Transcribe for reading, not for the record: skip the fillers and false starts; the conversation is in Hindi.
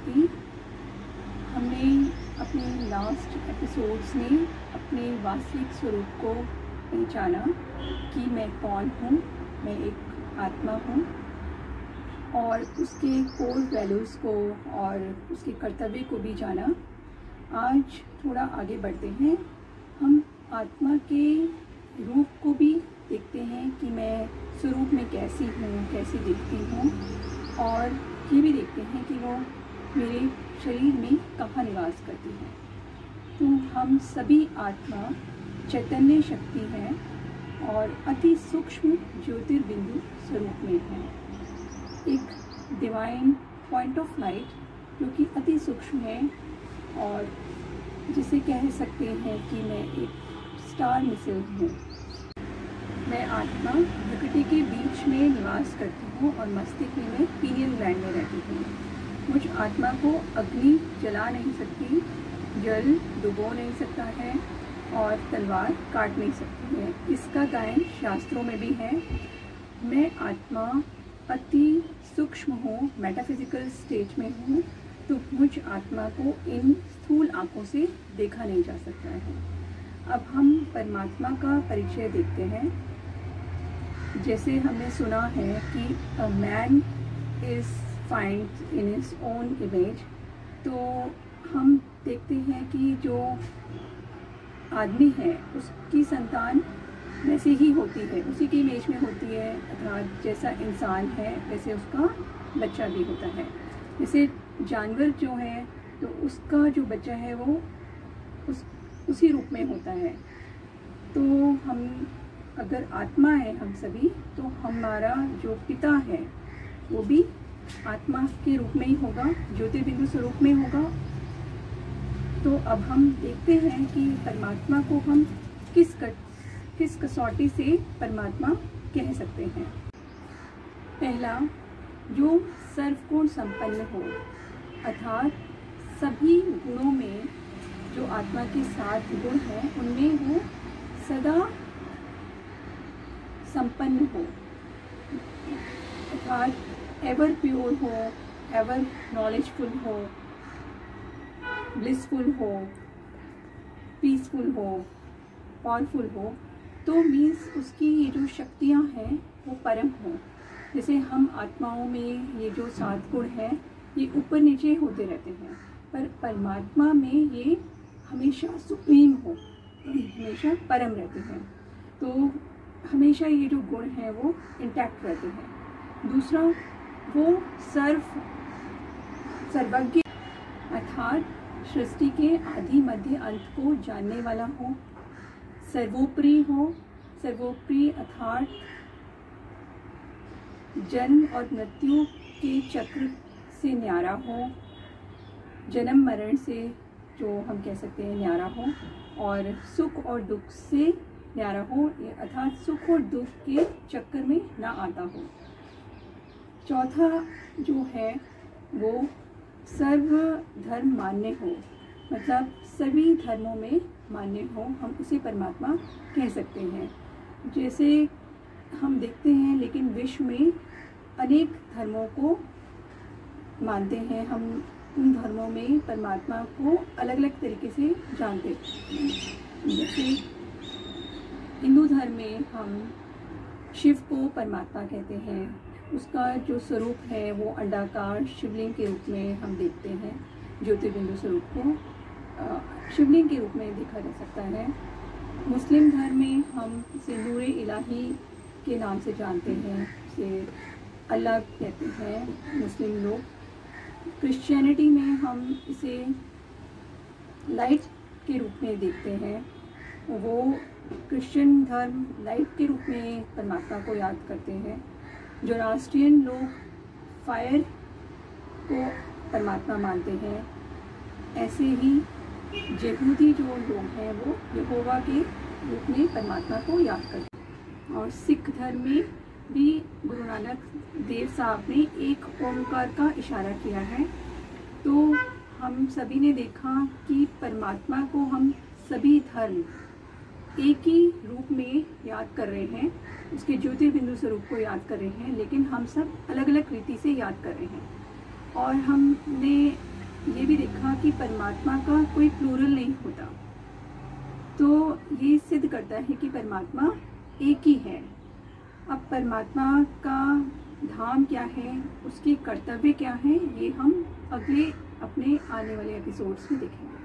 शांति। हमने अपने लास्ट एपिसोड्स में अपने वास्तविक स्वरूप को पहचाना कि मैं कौन हूँ, मैं एक आत्मा हूँ, और उसके कोर वैल्यूज़ को और उसके कर्तव्य को भी जाना। आज थोड़ा आगे बढ़ते हैं, हम आत्मा के रूप को भी देखते हैं कि मैं स्वरूप में कैसी हूँ, कैसी दिखती हूँ, और ये भी देखते हैं कि वो मेरे शरीर में कहाँ निवास करती है। तो हम सभी आत्मा चैतन्य शक्ति हैं और अति सूक्ष्म ज्योतिर्बिंदु स्वरूप में हैं। एक डिवाइन पॉइंट ऑफ लाइट जो कि अति सूक्ष्म है और जिसे कह सकते हैं कि मैं एक स्टार मिसल हूँ। मैं आत्मा प्रकृति के बीच में निवास करती हूँ और मस्तिष्क में पीनियल ग्लैंड में रहती हूँ। मुझ आत्मा को अग्नि जला नहीं सकती, जल डुबो नहीं सकता है और तलवार काट नहीं सकती है। इसका गायन शास्त्रों में भी है। मैं आत्मा अति सूक्ष्म हूँ, मेटाफिजिकल स्टेज में हूँ, तो मुझ आत्मा को इन स्थूल आँखों से देखा नहीं जा सकता है। अब हम परमात्मा का परिचय देखते हैं। जैसे हमने सुना है कि a man is find in his own image, तो हम देखते हैं कि जो आदमी है उसकी संतान वैसे ही होती है, उसी की इमेज में होती है, अर्थात जैसा इंसान है वैसे उसका बच्चा भी होता है। जैसे जानवर जो है तो उसका जो बच्चा है वो उसी रूप में होता है। तो हम अगर आत्मा है हम सभी, तो हमारा जो पिता है वो भी आत्मा के रूप में ही होगा, ज्योतिर्बिंदु स्वरूप में होगा। तो अब हम देखते हैं कि परमात्मा को हम किस कसौटी से परमात्मा कह सकते हैं। पहला, जो सर्वगुण संपन्न हो, अर्थात सभी गुणों में जो आत्मा के 7 गुण हैं उनमें वो सदा संपन्न हो, अर्थात एवर प्योर हो, एवर नॉलेजफुल हो, ब्लिसफुल हो, पीसफुल हो, पावरफुल हो। तो मीन्स उसकी ये जो शक्तियाँ हैं वो परम हो। जैसे हम आत्माओं में ये जो 7 गुण हैं ये ऊपर नीचे होते रहते हैं, पर परमात्मा में ये हमेशा सुप्रीम हो, हमेशा परम रहते हैं। तो हमेशा ये जो गुण हैं वो इंटैक्ट रहते हैं। दूसरा, वो सर्वज्ञ, अर्थात सृष्टि के आदि मध्य अंत को जानने वाला हो, सर्वोपरि हो, सर्वोपरि अर्थात जन्म और मृत्यु के चक्र से न्यारा हो, जन्म मरण से जो हम कह सकते हैं न्यारा हो, और सुख और दुख से न्यारा हो, अर्थात सुख और दुख के चक्कर में ना आता हो। चौथा जो है वो सर्व धर्म मान्य हो, मतलब सभी धर्मों में मान्य हो, हम उसे परमात्मा कह सकते हैं। जैसे हम देखते हैं लेकिन विश्व में अनेक धर्मों को मानते हैं, हम उन धर्मों में परमात्मा को अलग अलग तरीके से जानते हैं। जैसे हिंदू धर्म में हम शिव को परमात्मा कहते हैं, उसका जो स्वरूप है वो अंडाकार शिवलिंग के रूप में हम देखते हैं। ज्योतिर्बिंदु स्वरूप को शिवलिंग के रूप में देखा जा सकता है। मुस्लिम धर्म में हम इसे नूरे इलाही के नाम से जानते हैं, इसे अल्लाह कहते हैं मुस्लिम लोग। क्रिश्चियनिटी में हम इसे लाइट के रूप में देखते हैं, वो क्रिश्चियन धर्म लाइट के रूप में परमात्मा को याद करते हैं। जोरास्ट्रियन लोग फायर को परमात्मा मानते हैं। ऐसे ही यहूदी जो लोग हैं वो यहोवा के रूप में परमात्मा को याद करते हैं। और सिख धर्म में भी गुरु नानक देव साहब ने एक ओंकार का इशारा किया है। तो हम सभी ने देखा कि परमात्मा को हम सभी धर्म एक ही रूप में याद कर रहे हैं, उसके ज्योतिर्बिंदु स्वरूप को याद कर रहे हैं, लेकिन हम सब अलग अलग रीति से याद कर रहे हैं। और हमने ये भी देखा कि परमात्मा का कोई प्लूरल नहीं होता। तो ये सिद्ध करता है कि परमात्मा एक ही है। अब परमात्मा का धाम क्या है, उसके कर्तव्य क्या है, ये हम अगले अपने आने वाले एपिसोड्स में देखेंगे।